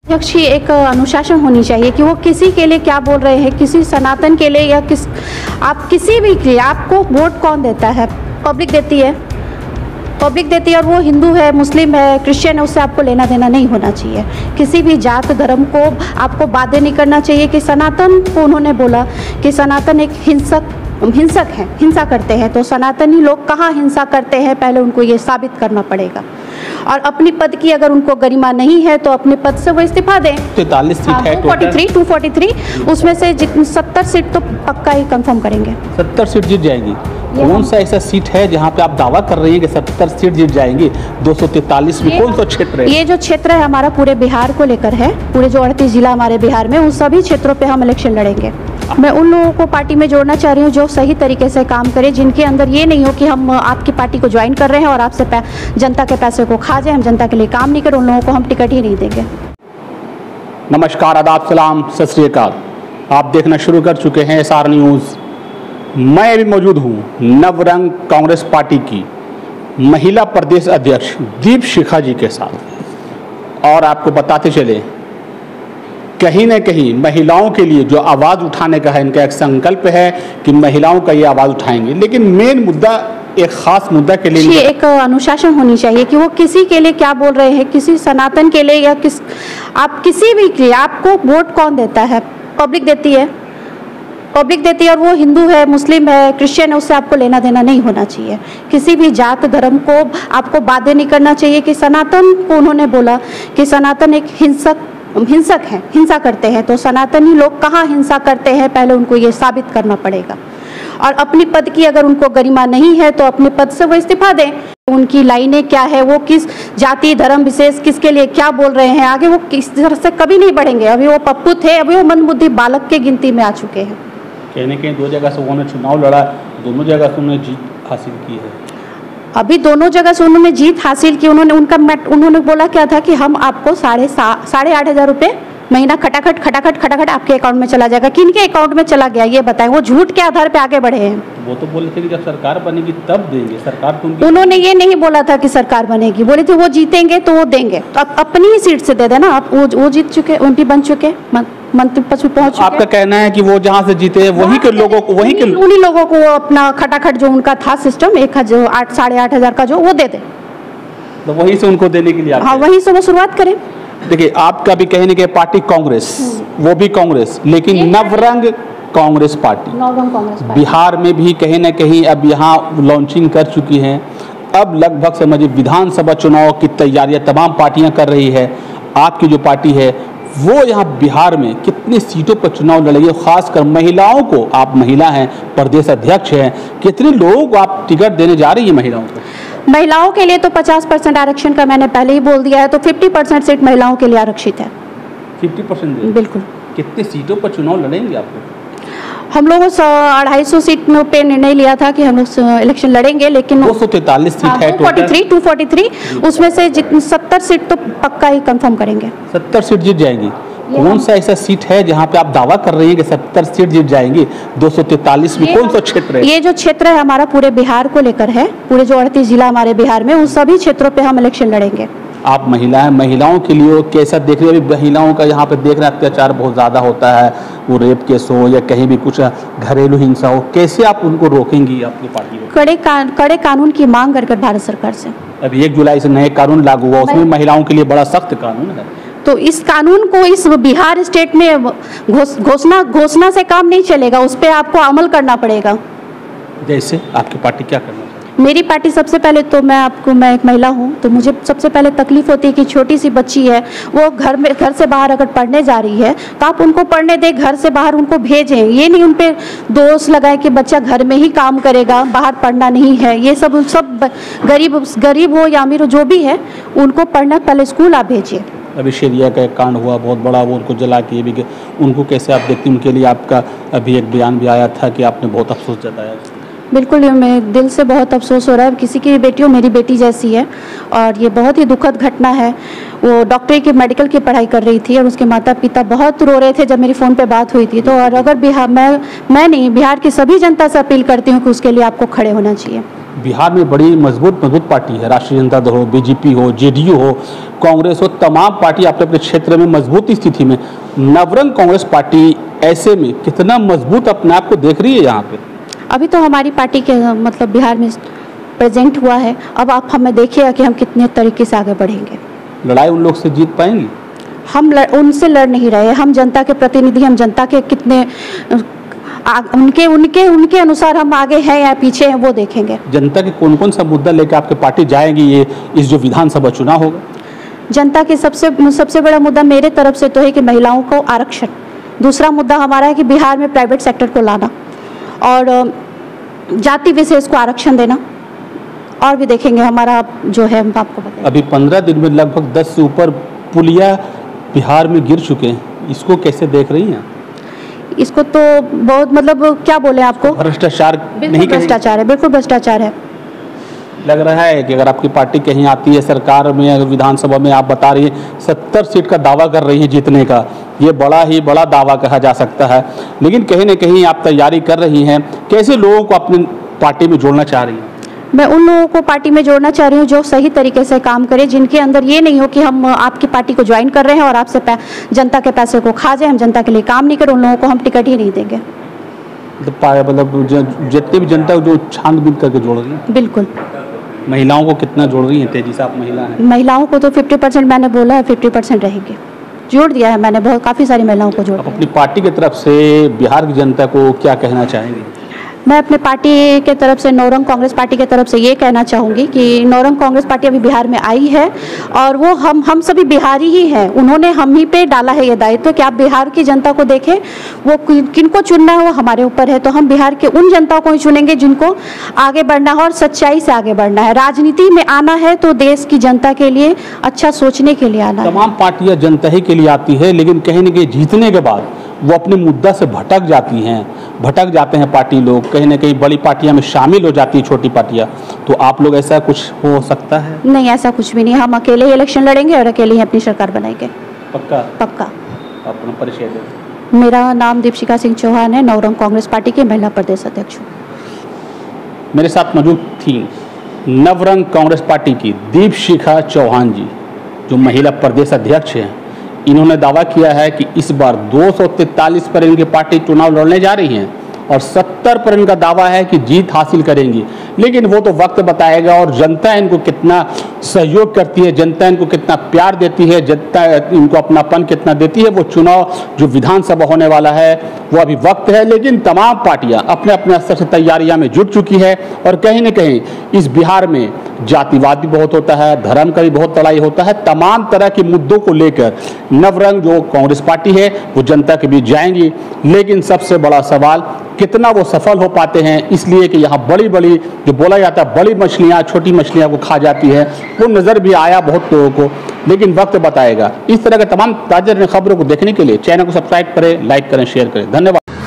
अध्यक्ष की एक अनुशासन होनी चाहिए कि वो किसी के लिए क्या बोल रहे हैं, किसी सनातन के लिए या आप किसी भी के लिए, आपको वोट कौन देता है? पब्लिक देती है। पब्लिक देती है, और वो हिंदू है, मुस्लिम है, क्रिश्चियन है, उससे आपको लेना देना नहीं होना चाहिए। किसी भी जात धर्म को आपको बाध्य नहीं करना चाहिए। कि सनातन को उन्होंने बोला कि सनातन एक हिंसक है, हिंसा करते हैं, तो सनातनी लोग कहाँ हिंसा करते हैं, पहले उनको ये साबित करना पड़ेगा। और अपनी पद की अगर उनको गरिमा नहीं है तो अपने पद से वो इस्तीफा दें। 43 सीट है, 243 उसमें से 70 सीट तो पक्का ही कंफर्म करेंगे। 70 सीट जीत जाएंगी। कौन सा ऐसा सीट है जहां पे आप दावा कर रही हैं कि 70 सीट जीत जाएंगी? 243 में कौन सा क्षेत्र है? ये जो क्षेत्र है हमारा पूरे बिहार को लेकर है, पूरे जो 38 जिला हमारे बिहार में, उन सभी क्षेत्रों पे हम इलेक्शन लड़ेंगे। मैं उन लोगों को पार्टी में जोड़ना चाह रही हूँ जो सही तरीके से काम करें, जिनके अंदर ये नहीं हो कि हम आपकी पार्टी को ज्वाइन कर रहे हैं और आपसे जनता के पैसे को खा जाए, हम जनता के लिए काम नहीं करें, उन लोगों को हम टिकट ही नहीं देंगे। नमस्कार, आदाब, सलाम, सत श्री अकाल। आप देखना शुरू कर चुके हैं SR न्यूज़। मैं अभी मौजूद हूँ नवरंग कांग्रेस पार्टी की महिला प्रदेश अध्यक्ष दीप शिखा जी के साथ, और आपको बताते चले कहीं न कहीं महिलाओं के लिए जो आवाज़ उठाने का है, इनका एक संकल्प है कि महिलाओं का ये आवाज़ उठाएंगे। लेकिन मेन मुद्दा, एक खास मुद्दा के लिए एक अनुशासन होनी चाहिए कि वो किसी के लिए क्या बोल रहे हैं, किसी सनातन के लिए या आप किसी भी के लिए, आपको वोट कौन देता है? पब्लिक देती है। पब्लिक देती है, और वो हिंदू है, मुस्लिम है, क्रिश्चियन है, उससे आपको लेना देना नहीं होना चाहिए। किसी भी जात धर्म को आपको बाध्य नहीं करना चाहिए। कि सनातन को उन्होंने बोला कि सनातन एक हिंसक है, हिंसा करते हैं, तो सनातनी लोग कहाँ हिंसा करते हैं, पहले उनको ये साबित करना पड़ेगा। और अपनी पद की अगर उनको गरिमा नहीं है तो अपने पद से वो इस्तीफा दें। उनकी लाइनें क्या है, वो किस जाति धर्म विशेष किसके लिए क्या बोल रहे हैं, आगे वो किस तरह से कभी नहीं बढ़ेंगे। अभी वो पप्पू थे, अभी वो मंदबुद्धि बालक के गिनती में आ चुके हैं। कहने के 2 जगह से उन्होंने चुनाव लड़ा, दोनों जगह से उन्होंने जीत हासिल की है। अभी दोनों जगह से उन्होंने जीत हासिल की। उन्होंने बोला क्या था कि हम आपको 8,500 रुपये महीना खटाखट आपके अकाउंट में चला जाएगा। किनके अकाउंट में चला गया ये बताएं? वो झूठ के आधार पे आगे बढ़े हैं। वो तो बोले थे कि जब सरकार बनेगी तब देंगे। सरकार तो उन्होंने ये नहीं बोला था कि सरकार बनेगी, बोले थे वो जीतेंगे तो वो देंगे। तो अब अपनी ही सीट से दे देना। आप वो जीत चुके, MP बन चुके, मंत्री पद पे पहुंच चुके। आपका कहना है कि वो जहाँ से जीते वहीं के लोगों को, उन्हीं लोगों को अपना खटाखट जो उनका था सिस्टम 8,500 का जो वो दे दे, तो वहीं से उनको देने के लिए। हाँ, वहीं से वो शुरुआत करें। देखिए, आपका भी कहने के पार्टी कांग्रेस, वो भी कांग्रेस, लेकिन नवरंग कांग्रेस पार्टी बिहार में भी कहीं ना कहीं अब यहाँ लॉन्चिंग कर चुकी हैं। अब लगभग समझिए विधानसभा चुनाव की तैयारियां तमाम पार्टियां कर रही है। आपकी जो पार्टी है वो यहाँ बिहार में कितनी सीटों पर चुनाव लड़ेगी? खासकर महिलाओं को, आप महिला हैं, प्रदेश अध्यक्ष हैं, कितने लोगों को आप टिकट देने जा रही है महिलाओं को? महिलाओं के लिए तो 50% आरक्षण का मैंने पहले ही बोल दिया है, तो 50% सीट महिलाओं के लिए आरक्षित है। 50% बिल्कुल। कितनी सीटों पर चुनाव लड़ेंगे आपको? हम लोगों 250 सीट पे निर्णय लिया था कि हम लोग इलेक्शन लड़ेंगे, लेकिन 243 सीट है, 243 उसमें से 70 सीट तो पक्का ही कंफर्म करेंगे। 70 सीट जीत जाएंगी। कौन सा ऐसा सीट है जहां पे आप दावा कर रही हैं कि 70 सीट जीत जाएंगी? 243 में कौन सा क्षेत्र है? ये जो क्षेत्र है हमारा पूरे बिहार को लेकर है, पूरे जो 38 जिला हमारे बिहार में, उन सभी क्षेत्रों पे हम इलेक्शन लड़ेंगे। आप महिला हैं, महिलाओं के लिए कैसा देख रहे हैं? अभी महिलाओं का यहाँ पे देख रहे हैं अत्याचार बहुत ज़्यादा होता है, वो रेप केस हो या कहीं भी कुछ घरेलू हिंसा हो, कैसे आप उनको रोकेंगी आपकी पार्टी को? कड़े कानून की मांग कर भारत सरकार से। अभी 1 जुलाई से नए कानून लागू हुआ, उसमें महिलाओं के लिए बड़ा सख्त कानून है। तो इस कानून को इस बिहार स्टेट में घोषणा से काम नहीं चलेगा, उस पर आपको अमल करना पड़ेगा। जैसे आपकी पार्टी क्या करना? मेरी पार्टी सबसे पहले तो मैं एक महिला हूँ, तो मुझे सबसे पहले तकलीफ होती है कि छोटी सी बच्ची है, वो घर से बाहर अगर पढ़ने जा रही है तो आप उनको पढ़ने दें, घर से बाहर उनको भेजें। ये नहीं उन पे दोष लगाए कि बच्चा घर में ही काम करेगा, बाहर पढ़ना नहीं है। ये सब गरीब हो या अमीर हो, जो भी है, उनको पढ़ना पहले स्कूल आप भेजिए। अभी शेरिया का एक कांड हुआ बहुत बड़ा, वो उनको जला के भी, उनको कैसे आप देखती हैं? उनके लिए आपका अभी एक बयान भी आया था कि आपने बहुत अफसोस जताया। बिल्कुल, ये मैं दिल से बहुत अफसोस हो रहा है। किसी की बेटी हो, मेरी बेटी जैसी है, और ये बहुत ही दुखद घटना है। वो डॉक्टरी की मेडिकल की पढ़ाई कर रही थी और उसके माता पिता बहुत रो रहे थे जब मेरी फ़ोन पे बात हुई थी। तो और अगर बिहार, मैं नहीं, बिहार की सभी जनता से अपील करती हूँ कि उसके लिए आपको खड़े होना चाहिए। बिहार में बड़ी मजबूत पार्टी है, राष्ट्रीय जनता दल हो, बीजेपी हो, जेडीयू हो, कांग्रेस हो, तमाम पार्टी अपने अपने क्षेत्र में मजबूत स्थिति में। नवरंग कांग्रेस पार्टी ऐसे में कितना मजबूत अपने आप को देख रही है यहाँ पे? अभी तो हमारी पार्टी के मतलब बिहार में प्रेजेंट हुआ है, अब आप हमें देखिएगा कि हम कितने तरीके से आगे बढ़ेंगे। लड़ाई उन लोग से जीत पाएंगे? हम उनसे लड़ नहीं रहे, हम जनता के प्रतिनिधि, हम जनता के कितने उनके अनुसार हम आगे हैं या पीछे हैं वो देखेंगे। जनता के कौन कौन सा मुद्दा लेकर आपके पार्टी जाएगी ये इस जो विधानसभा चुनाव होगा? जनता के सबसे बड़ा मुद्दा मेरे तरफ से तो है कि महिलाओं को आरक्षण। दूसरा मुद्दा हमारा है कि बिहार में प्राइवेट सेक्टर को लाना और जाति विशेष को आरक्षण देना, और भी देखेंगे हमारा जो है हम आपको बताएंगे। अभी 15 दिन में लगभग 10 से ऊपर पुलिया बिहार में गिर चुके हैं, इसको कैसे देख रही हैं? इसको तो बहुत मतलब क्या बोले आपको, भ्रष्टाचार नहीं, भ्रष्टाचार है, बिल्कुल भ्रष्टाचार है। लग रहा है कि अगर आपकी पार्टी कहीं आती है सरकार में, अगर विधानसभा में आप बता रही है 70 सीट का दावा कर रही है जीतने का, ये बड़ा ही बड़ा दावा कहा जा सकता है, लेकिन कहीं न कहीं आप तैयारी कर रही हैं, कैसे लोगों को अपनी पार्टी में जोड़ना चाह रही हैं? मैं उन लोगों को पार्टी में जोड़ना चाह रही हूँ जो सही तरीके से काम करे, जिनके अंदर ये नहीं हो कि हम आपकी पार्टी को ज्वाइन कर रहे हैं और आपसे जनता के पैसे को खा जाए, हम जनता के लिए काम नहीं करें, उन लोगों को हम टिकट ही नहीं देंगे। मतलब जितनी भी जनता जो छानबीन करके जोड़ रही है। बिल्कुल। महिलाओं को कितना जोड़ रही है तेजी से? आप महिला हैं। महिलाओं को तो 50% मैंने बोला है, 50% रहेंगे, जोड़ दिया है मैंने, बहुत काफ़ी सारी महिलाओं को जोड़। अपनी पार्टी की तरफ से बिहार की जनता को क्या कहना चाहेंगे? मैं अपने पार्टी के तरफ से, नौरंग कांग्रेस पार्टी के तरफ से ये कहना चाहूँगी कि नौरंग कांग्रेस पार्टी अभी बिहार में आई है और वो हम सभी बिहारी ही हैं, उन्होंने हम ही पे डाला है ये दायित्व कि आप बिहार की जनता को देखें, वो किनको चुनना है वो हमारे ऊपर है, तो हम बिहार के उन जनता को ही चुनेंगे जिनको आगे बढ़ना है और सच्चाई से आगे बढ़ना है। राजनीति में आना है तो देश की जनता के लिए अच्छा सोचने के लिए आना है। तमाम पार्टियाँ जनता ही के लिए आती है, लेकिन कहीं न कहीं जीतने के बाद वो अपने मुद्दा से भटक जाते हैं पार्टी लोग, कहीं ना कहीं बड़ी पार्टियां में शामिल हो जाती है छोटी पार्टियां। तो आप लोग ऐसा कुछ हो सकता है? नहीं, ऐसा कुछ भी नहीं, हम अकेले ही इलेक्शन लड़ेंगे और अकेले ही अपनी सरकार बनाएंगे। पक्का? पक्का। अपना परिचय दें। मेरा नाम दीपशिखा सिंह चौहान है, नौरंग कांग्रेस पार्टी की महिला प्रदेश अध्यक्ष हूँ। मेरे साथ मौजूद थी नवरंग कांग्रेस पार्टी की दीपशिखा चौहान जी, जो महिला प्रदेश अध्यक्ष हैं। इन्होंने दावा किया है कि इस बार 243 पर इनकी पार्टी चुनाव लड़ने जा रही हैं और 70 पर इनका दावा है कि जीत हासिल करेंगी, लेकिन वो तो वक्त बताएगा और जनता इनको कितना सहयोग करती है, जनता इनको कितना प्यार देती है, जनता इनको अपनापन कितना देती है, वो चुनाव जो विधानसभा होने वाला है वो अभी वक्त है। लेकिन तमाम पार्टियां अपने अपने स्तर से तैयारियां में जुट चुकी है और कहीं न कहीं इस बिहार में जातिवाद भी बहुत होता है, धर्म का भी बहुत लड़ाई होता है। तमाम तरह के मुद्दों को लेकर नवरंग जो कांग्रेस पार्टी है वो जनता के बीच जाएंगी, लेकिन सबसे बड़ा सवाल कितना वो सफल हो पाते हैं, इसलिए कि यहाँ बड़ी बड़ी जो बोला जाता है बड़ी मछलियाँ छोटी मछलियाँ को खा जाती है, वो नज़र भी आया बहुत लोगों को, लेकिन वक्त बताएगा। इस तरह के तमाम ताज़ा खबरों को देखने के लिए चैनल को सब्सक्राइब करें, लाइक करें, शेयर करें। धन्यवाद।